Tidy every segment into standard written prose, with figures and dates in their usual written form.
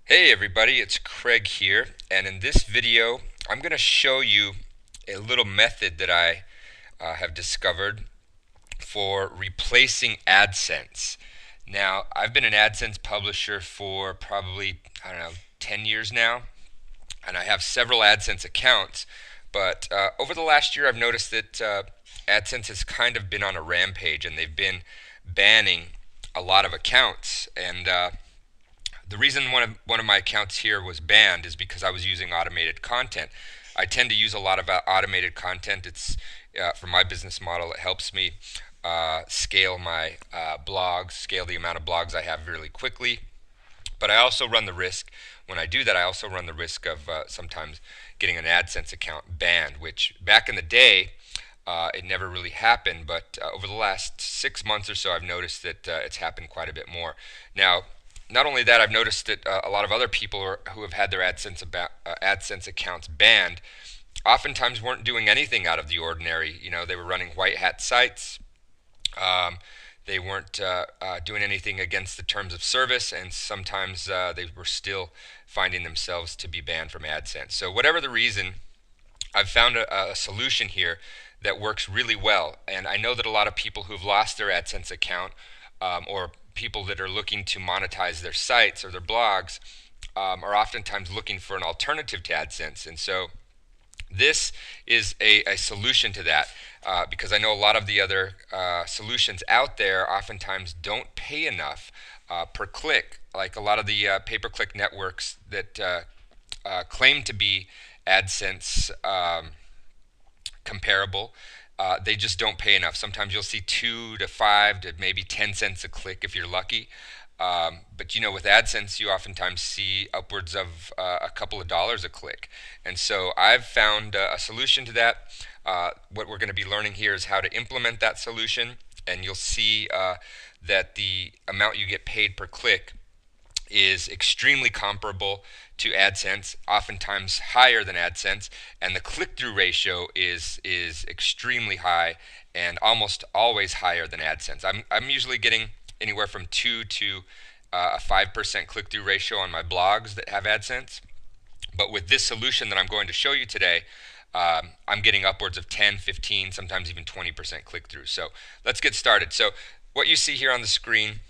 Hey everybody, it's Craig here, and in this video I'm going to show you a little method that I have discovered for replacing Adsense. Now, I've been an Adsense publisher for probably, I don't know, 10 years now, and I have several Adsense accounts, but over the last year I've noticed that Adsense has kind of been on a rampage and they've been banning a lot of accounts, and the reason one of my accounts here was banned is because I was using automated content. I tend to use a lot of automated content. It's for my business model. It helps me scale my blogs, scale the amount of blogs I have really quickly. But I also run the risk, when I do that, I also run the risk of sometimes getting an AdSense account banned, which back in the day, it never really happened. But over the last 6 months or so, I've noticed that it's happened quite a bit more. Now, not only that, I've noticed that a lot of other people who have had their AdSense accounts banned oftentimes weren't doing anything out of the ordinary. You know, they were running white hat sites. Um, they weren't doing anything against the terms of service, and sometimes they were still finding themselves to be banned from AdSense. So whatever the reason, I've found a solution here that works really well. And I know that a lot of people who've lost their AdSense account or people that are looking to monetize their sites or their blogs are oftentimes looking for an alternative to AdSense. And so this is a solution to that because I know a lot of the other solutions out there oftentimes don't pay enough per click, like a lot of the pay-per-click networks that claim to be AdSense comparable. They just don't pay enough. Sometimes you'll see 2 to 5 to maybe 10 cents a click if you're lucky. But you know, with AdSense, you oftentimes see upwards of a couple of dollars a click. And so I've found a solution to that. What we're going to be learning here is how to implement that solution, and you'll see that the amount you get paid per click is extremely comparable to AdSense, oftentimes higher than AdSense, and the click-through ratio is extremely high and almost always higher than AdSense. I'm usually getting anywhere from 2 to a 5% click-through ratio on my blogs that have AdSense. But with this solution that I'm going to show you today, I'm getting upwards of 10, 15, sometimes even 20% click-through. So let's get started. So what you see here on the screen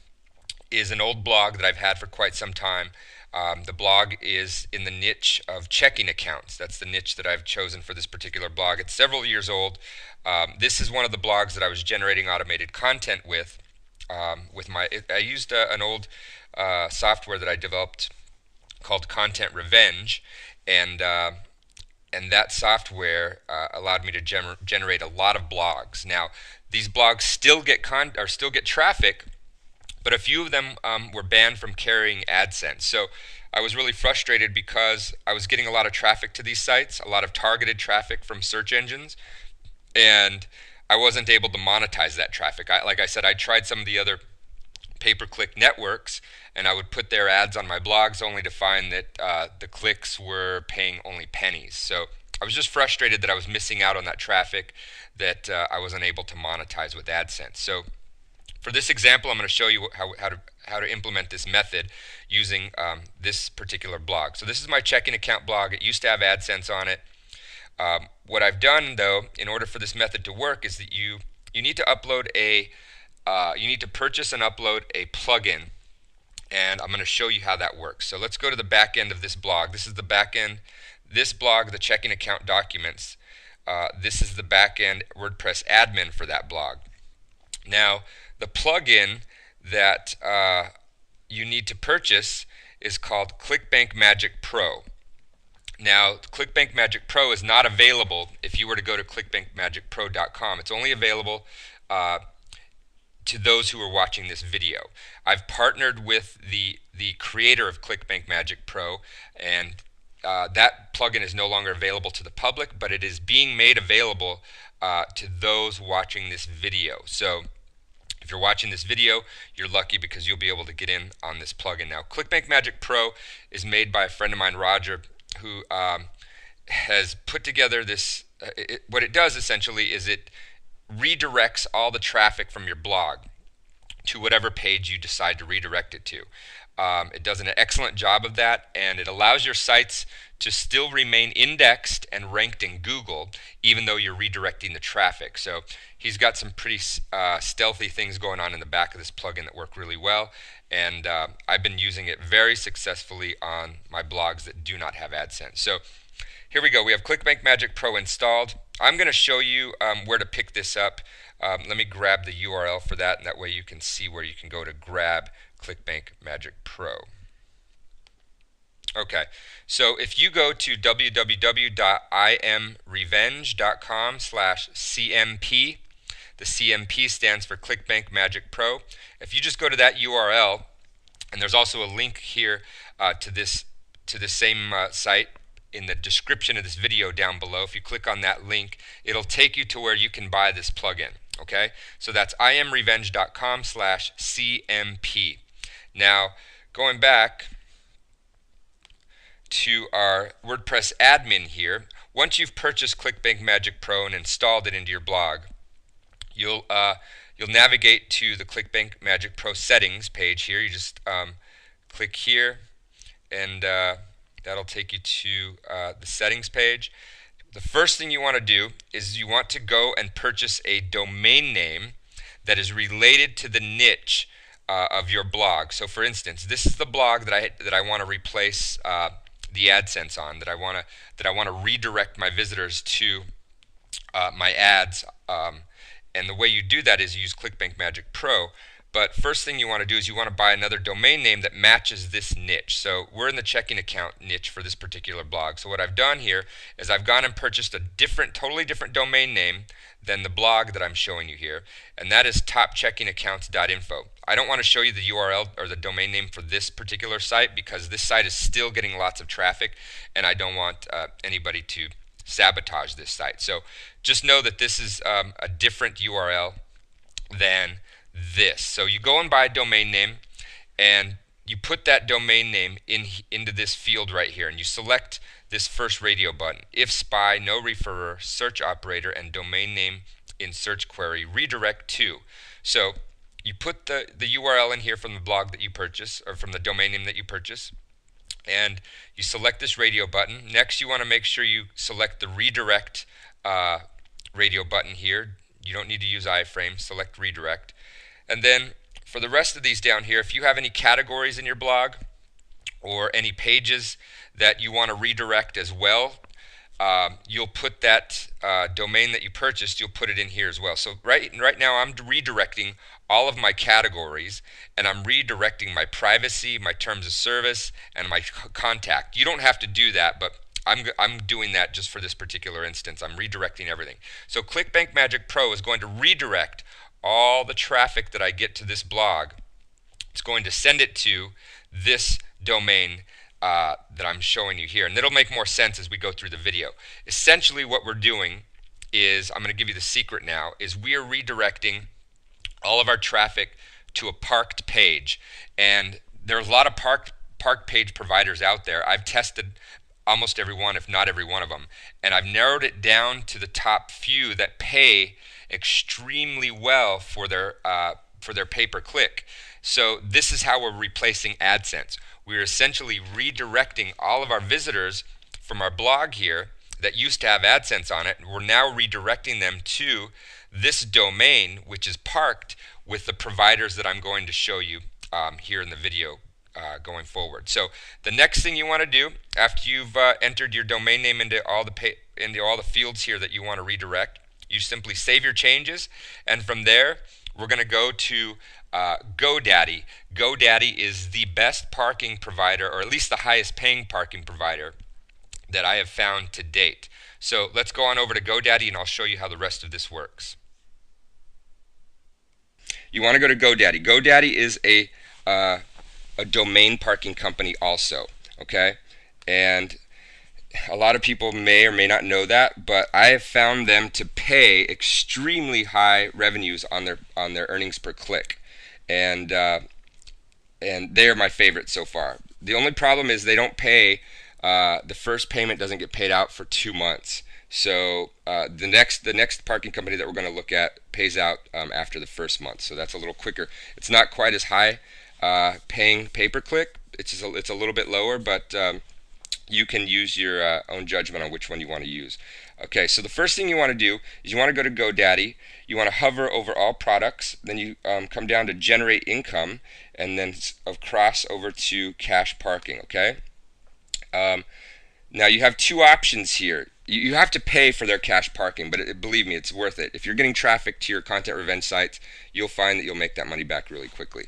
is an old blog that I've had for quite some time. The blog is in the niche of checking accounts. That's the niche that I've chosen for this particular blog. It's several years old. This is one of the blogs that I was generating automated content with. I used an old software that I developed called Content Revenge, and that software allowed me to generate a lot of blogs. Now, these blogs still get traffic, but a few of them were banned from carrying AdSense. So I was really frustrated because I was getting a lot of traffic to these sites, a lot of targeted traffic from search engines, and I wasn't able to monetize that traffic. Like I said, I tried some of the other pay-per-click networks, and I would put their ads on my blogs only to find that the clicks were paying only pennies. So I was just frustrated that I was missing out on that traffic that I wasn't able to monetize with AdSense. So for this example, I'm going to show you how to implement this method using this particular blog. So this is my checking account blog. It used to have AdSense on it. What I've done, though, in order for this method to work, is that you need to upload you need to purchase and upload a plugin, and I'm going to show you how that works. So let's go to the back end of this blog. This is the back end. This blog, the checking account documents. This is the back end WordPress admin for that blog. Now, the plugin that you need to purchase is called ClickBank Magic Pro. Now, ClickBank Magic Pro is not available if you were to go to clickbankmagicpro.com. It's only available to those who are watching this video. I've partnered with the creator of ClickBank Magic Pro, and that plugin is no longer available to the public, but it is being made available to those watching this video. So if you're watching this video, you're lucky because you'll be able to get in on this plugin. Now, ClickBank Magic Pro is made by a friend of mine, Roger, who has put together this. What it does essentially is it redirects all the traffic from your blog to whatever page you decide to redirect it to. It does an excellent job of that, and it allows your sites to still remain indexed and ranked in Google, even though you're redirecting the traffic. So he's got some pretty stealthy things going on in the back of this plugin that work really well, and I've been using it very successfully on my blogs that do not have AdSense. So here we go. We have ClickBank Magic Pro installed. I'm going to show you where to pick this up. Let me grab the URL for that, and that way you can see where you can go to grab ClickBank Magic Pro. Okay, so if you go to www.imrevenge.com/CMP, the CMP stands for ClickBank Magic Pro. If you just go to that URL, and there's also a link here to the same site in the description of this video down below. If you click on that link, it'll take you to where you can buy this plugin. Okay, so that's imrevenge.com/CMP. Now, going back to our WordPress admin here, once you've purchased ClickBank Magic Pro and installed it into your blog, you'll navigate to the ClickBank Magic Pro settings page here. You just click here, and that'll take you to the settings page. The first thing you want to do is you want to go and purchase a domain name that is related to the niche of your blog. So, for instance, this is the blog that I want to replace the AdSense on. That I want to redirect my visitors to my ads. And the way you do that is you use ClickBank Magic Pro. But first thing you want to do is you want to buy another domain name that matches this niche. So we're in the checking account niche for this particular blog. So what I've done here is I've gone and purchased a totally different domain name than the blog that I'm showing you here, and that is topcheckingaccounts.info. I don't want to show you the URL or the domain name for this particular site because this site is still getting lots of traffic, and I don't want anybody to sabotage this site. So just know that this is a different URL than this. So you go and buy a domain name, and you put that domain name into this field right here, and you select this first radio button: if spy, no referrer, search operator, and domain name in search query, redirect to. So you put the URL in here from the blog that you purchase, or from the domain name that you purchase, and you select this radio button. Next, you want to make sure you select the redirect radio button here. You don't need to use iframe. Select redirect. And then for the rest of these down here, if you have any categories in your blog or any pages that you want to redirect as well, you'll put that domain that you purchased, you'll put it in here as well. So right now I'm redirecting all of my categories, and I'm redirecting my privacy, my terms of service, and my contact. You don't have to do that, but I'm doing that just for this particular instance. I'm redirecting everything. So ClickBank Magic Pro is going to redirect all the traffic that I get to this blog. It's going to send it to this domain that I'm showing you here, and it'll make more sense as we go through the video. Essentially what we're doing is, I'm going to give you the secret now, is we are redirecting all of our traffic to a parked page, and there's a lot of parked page providers out there. I've tested almost every one, if not every one of them, and I've narrowed it down to the top few that pay extremely well for their pay-per-click. So this is how we're replacing AdSense. We're essentially redirecting all of our visitors from our blog here that used to have AdSense on it. We're now redirecting them to this domain, which is parked with the providers that I'm going to show you here in the video going forward. So the next thing you want to do after you've entered your domain name into all the fields here that you want to redirect, you simply save your changes, and from there we're going to go to GoDaddy. GoDaddy is the best parking provider, or at least the highest paying parking provider that I have found to date. So let's go on over to GoDaddy and I'll show you how the rest of this works. You want to go to GoDaddy. GoDaddy is a domain parking company also, okay? And a lot of people may or may not know that, but I have found them to pay extremely high revenues on their earnings per click, and they are my favorite so far. The only problem is they don't pay. The first payment doesn't get paid out for 2 months. So the next parking company that we're going to look at pays out after the first month. So that's a little quicker. It's not quite as high paying pay-per-click. It's a little bit lower, but you can use your own judgment on which one you want to use. Okay, so the first thing you want to do is you want to go to GoDaddy. You want to hover over all products. Then you come down to generate income, and then cross over to cash parking. Okay. Um, Now you have two options here. You have to pay for their cache parking, but believe me, it's worth it. If you're getting traffic to your content revenge sites, you'll find that you'll make that money back really quickly.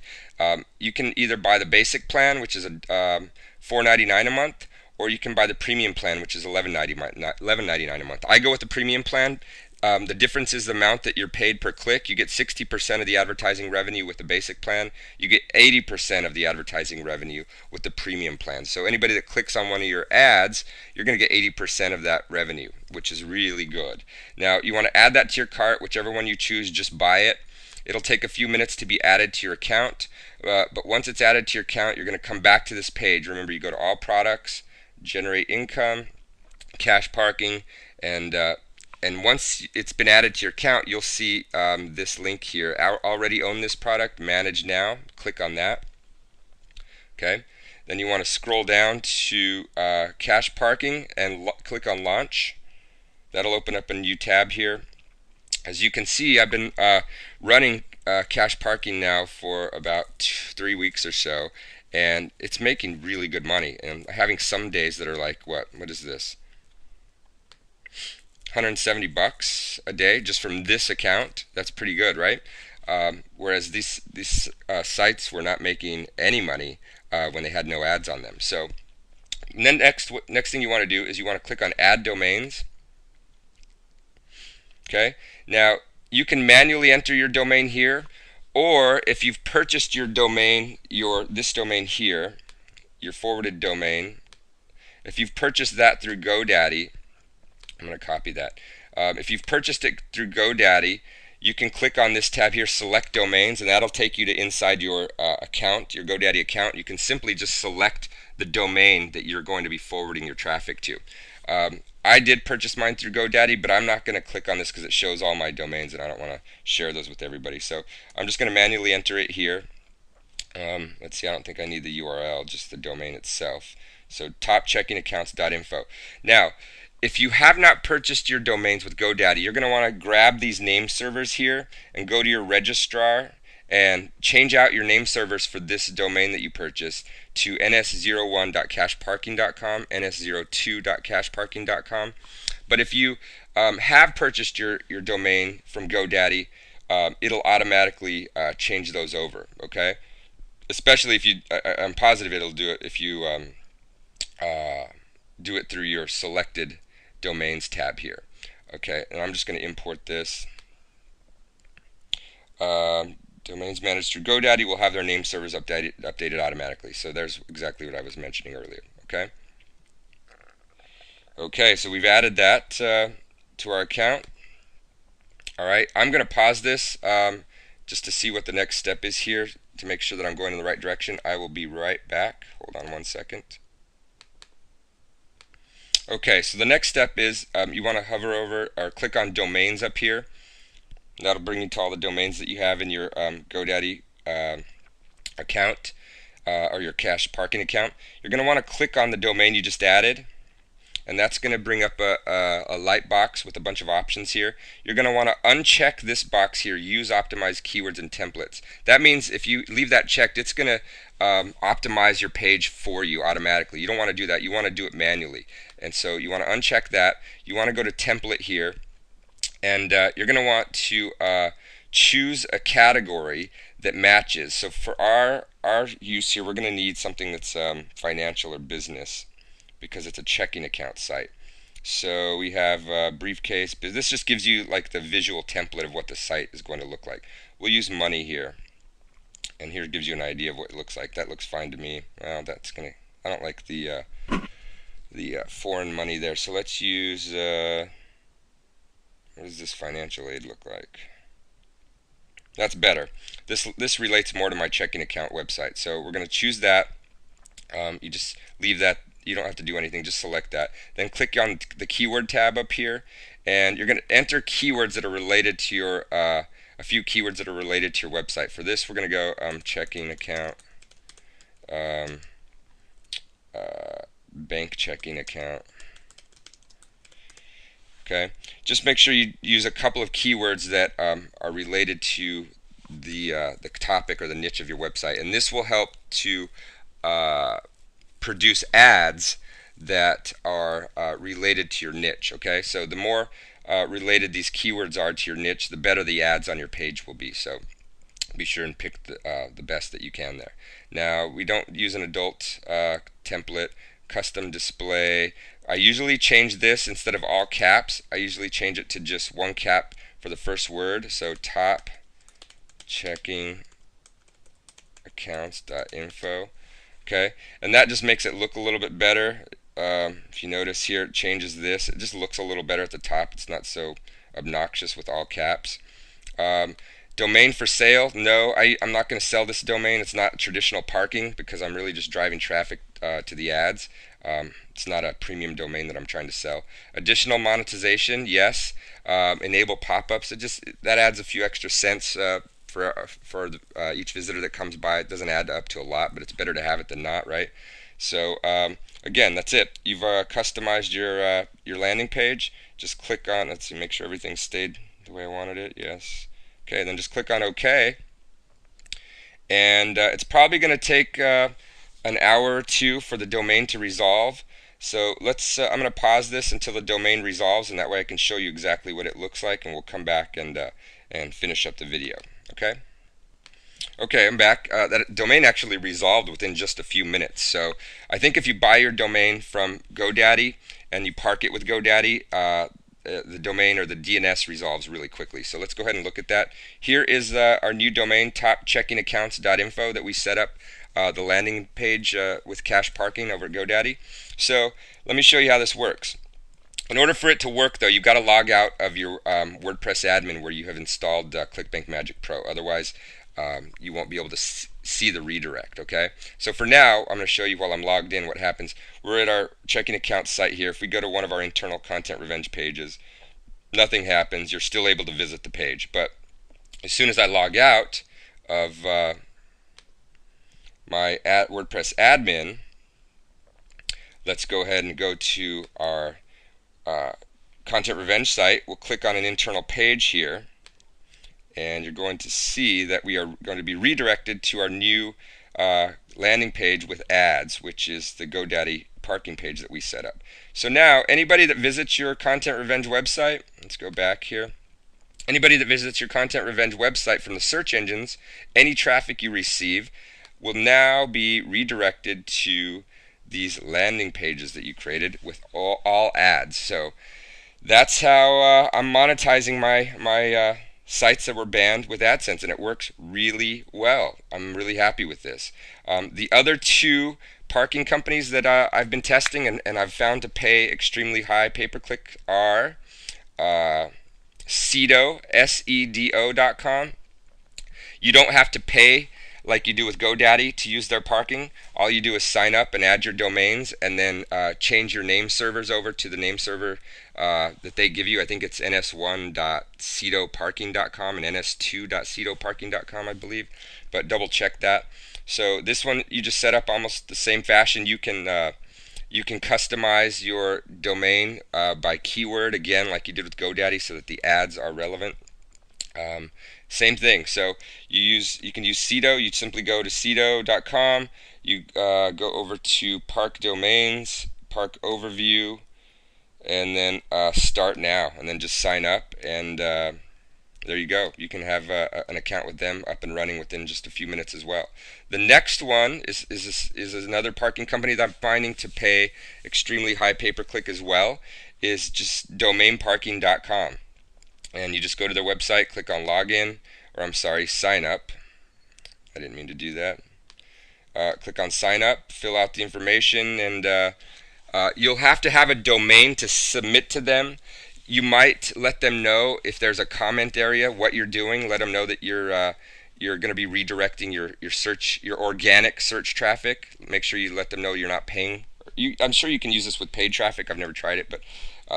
You can either buy the basic plan, which is $4.99 a month, or you can buy the premium plan, which is $11.99 a month. I go with the premium plan. The difference is the amount that you're paid per click. You get 60% of the advertising revenue with the basic plan. You get 80% of the advertising revenue with the premium plan. So anybody that clicks on one of your ads, you're going to get 80% of that revenue, which is really good. Now, you want to add that to your cart. Whichever one you choose, just buy it. It'll take a few minutes to be added to your account. But once it's added to your account, you're going to come back to this page. Remember, you go to all products, generate income, cash parking, and once it's been added to your account, you'll see this link here. I already own this product, manage now. Click on that. Okay. Then you want to scroll down to cash parking and click on launch. That'll open up a new tab here. As you can see, I've been running cash parking now for about 3 weeks or so, and it's making really good money. And having some days that are like, what is this? $170 a day just from this account. That's pretty good, right? Whereas these sites were not making any money when they had no ads on them. So then next thing you want to do is you want to click on add domains. Okay. Now you can manually enter your domain here, or if you've purchased your domain, this domain here, your forwarded domain, if you've purchased that through GoDaddy, I'm going to copy that. If you've purchased it through GoDaddy, you can click on this tab here, select domains, and that'll take you to inside your account, your GoDaddy account. You can simply just select the domain that you're going to be forwarding your traffic to. I did purchase mine through GoDaddy, but I'm not going to click on this because it shows all my domains and I don't want to share those with everybody. So I'm just going to manually enter it here. Let's see, I don't think I need the URL, just the domain itself. So topcheckingaccounts.info. Now, if you have not purchased your domains with GoDaddy, you're going to want to grab these name servers here and go to your registrar and change out your name servers for this domain that you purchased to ns01.cashparking.com, ns02.cashparking.com. But if you have purchased your domain from GoDaddy, it'll automatically change those over, okay? Especially if you, I'm positive it'll do it if you do it through your selected domains tab here. Okay, and I'm just going to import this. Domains managed through GoDaddy will have their name servers updated automatically. So there's exactly what I was mentioning earlier. Okay. Okay, so we've added that to our account. All right, I'm going to pause this just to see what the next step is here to make sure that I'm going in the right direction. I will be right back. Hold on one second. Okay, so the next step is you want to hover over or click on domains up here. That'll bring you to all the domains that you have in your GoDaddy account or your cash parking account. You're going to want to click on the domain you just added, and that's going to bring up a light box with a bunch of options here. You're going to want to uncheck this box here, use optimized keywords and templates. That means if you leave that checked, it's going to optimize your page for you automatically. You don't want to do that. You want to do it manually. And so you want to uncheck that. You want to go to template here, and you're going to want to choose a category that matches. So for our use here, we're going to need something that's financial or business, because it's a checking account site. So we have briefcase. This just gives you like the visual template of what the site is going to look like. We'll use money here, and here it gives you an idea of what it looks like. That looks fine to me. Well, that's gonna. I don't like the foreign money there. So let's use. What does this financial aid look like? That's better. This relates more to my checking account website. So we're going to choose that. You just leave that. You don't have to do anything. Just select that. Then click on the keyword tab up here, and you're going to enter keywords that are related to your a few keywords that are related to your website. For this, we're going to go checking account um, bank checking account. Okay, just make sure you use a couple of keywords that are related to the topic or the niche of your website, and this will help to uh, produce ads that are related to your niche. Okay, so the more related these keywords are to your niche, the better the ads on your page will be. So be sure and pick the best that you can there. Now, we don't use an adult template. Custom display. I usually change this instead of all caps. I usually change it to just one cap for the first word. So top checking accounts.info. Okay, and that just makes it look a little bit better. If you notice here, it changes this. It just looks a little better at the top. It's not so obnoxious with all caps. Domain for sale? No, I'm not going to sell this domain. It's not traditional parking because I'm really just driving traffic to the ads. It's not a premium domain that I'm trying to sell. Additional monetization? Yes. Enable pop-ups. That adds a few extra cents for each visitor that comes by. It doesn't add up to a lot, but it's better to have it than not, right? So again, that's it. You've customized your landing page. Just click on. Let's see. Make sure everything stayed the way I wanted it. Yes. Okay, then just click on OK, and it's probably going to take an hour or two for the domain to resolve. So I'm going to pause this until the domain resolves, and that way I can show you exactly what it looks like, and we'll come back and finish up the video. Okay? Okay, I'm back. That domain actually resolved within just a few minutes. So I think if you buy your domain from GoDaddy and you park it with GoDaddy, the domain or the DNS resolves really quickly. So let's go ahead and look at that. Here is our new domain, topcheckingaccounts.info, that we set up the landing page with cache parking over at GoDaddy. So let me show you how this works. In order for it to work, though, you've got to log out of your WordPress admin where you have installed ClickBank Magic Pro. Otherwise, you won't be able to see the redirect. Okay, so for now I'm going to show you while I'm logged in what happens. We're at our checking account site here. If we go to one of our internal content revenge pages, nothing happens. You're still able to visit the page, but as soon as I log out of my WordPress admin, let's go ahead and go to our content revenge site. We'll click on an internal page here, and you're going to see that we are going to be redirected to our new landing page with ads, which is the GoDaddy parking page that we set up. So now anybody that visits your Content Revenge website, let's go back here. Anybody that visits your Content Revenge website from the search engines, any traffic you receive will now be redirected to these landing pages that you created with all ads. So that's how I'm monetizing my sites that were banned with Adsense, and it works really well. I'm really happy with this. The other two parking companies that I've been testing and I've found to pay extremely high pay-per-click are Sedo, Sedo.com. You don't have to pay like you do with GoDaddy to use their parking. All you do is sign up and add your domains, and then change your name servers over to the name server that they give you. I think it's ns1.sedoparking.com and ns2.sedoparking.com, I believe, but double check that. So this one you just set up almost the same fashion. You can customize your domain by keyword, again, like you did with GoDaddy, so that the ads are relevant. Same thing. So you can use Sedo. You simply go to sedo.com. You go over to Park Domains, Park Overview, and then Start Now, and then just sign up, and there you go. You can have an account with them up and running within just a few minutes as well. The next one is another parking company that I'm finding to pay extremely high pay-per-click as well. Is just domainparking.com. And you just go to their website, click on login, or I'm sorry, sign up. I didn't mean to do that. Click on sign up, fill out the information, and you'll have to have a domain to submit to them. You might let them know if there's a comment area what you're doing. Let them know that you're going to be redirecting your organic search traffic. Make sure you let them know you're not paying. I'm sure you can use this with paid traffic. I've never tried it, but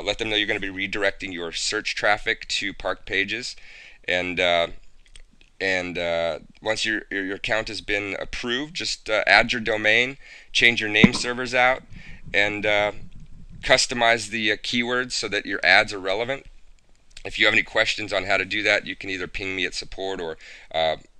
let them know you're going to be redirecting your search traffic to park pages, and And once your account has been approved, just add your domain, change your name servers out, and customize the keywords so that your ads are relevant. If you have any questions on how to do that, you can either ping me at support or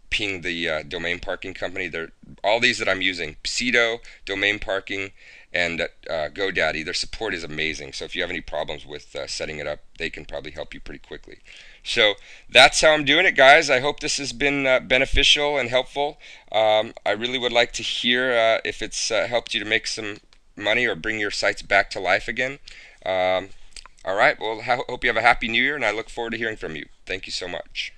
ping the domain parking company. They're, all these that I'm using, Pseudo, Domain Parking, and GoDaddy, their support is amazing. So if you have any problems with setting it up, they can probably help you pretty quickly. So that's how I'm doing it, guys. I hope this has been beneficial and helpful. I really would like to hear if it's helped you to make some money or bring your sites back to life again. All right. Well, hope you have a happy new year, and I look forward to hearing from you. Thank you so much.